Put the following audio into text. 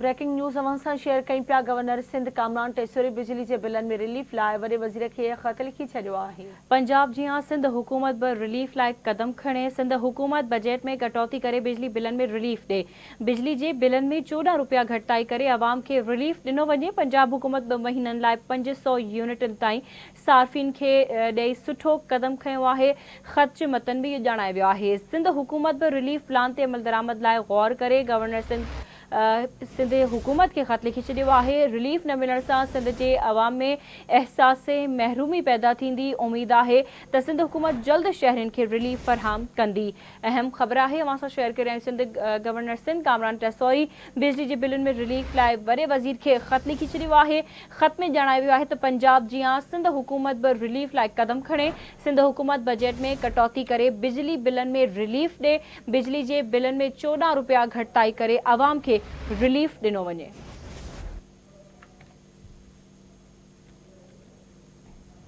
Breaking news अवां सां share कई पिया। गवर्नर सिंध कामरान टेसूरी बिजली के बिलन में रिलीफ लाइ वॾे वज़ीर खे ख़त लिखी छॾियो आहे। पंजाब जी सिंध हुकूमत बि रिलीफ लाइ कदम खणे। सिंध हुकूमत बजट में कटौती करे बिजली बिलन में रिलीफ दे। बिजली के बिलन में 14 रुपया घटाई करे अवाम के रिलीफ दिनों वञे। पंजाब हुकूमत 2 महीनन लाइ 500 यूनिटन ताईं सार्फिन के ॾेई सुठो कदम खयो आहे। ख़त जे मतन में ॼाणायो वियो आहे। सिंध हुकूमत बि रिलीफ प्लान ते अमल दरामद लाइ गौर करे गवर्नर सिंध हुकूमत के ख़त लिखी छॾियो आहे। रिलीफ न मिलण सां सिंध के अवाम में एहसास महरूमी पैदा थींदी। उम्मीद है त सिंध हुकूमत जल्द शहरन के रिलीफ फरहम कंदी। अहम खबर है अवां सां शेयर करे सिंध गवर्नर सिंध कामरान टेसूरी बिजली के बिलन में रिलीफ लाइ वॾे वज़ीर के ख़त लिखी छॾियो आहे। ख़त में ॼाणायो वियो आहे त पंजाब जी सिंध हुकूमत बि रिलीफ लाइ कदम खणे। सिंध हुकूमत बजट में कटौती करे बिजली बिलन में रिलीफ दे। बिजली के बिलन में 14 रुपया घटाई करे अवाम के रिलीफ दिनों वञे।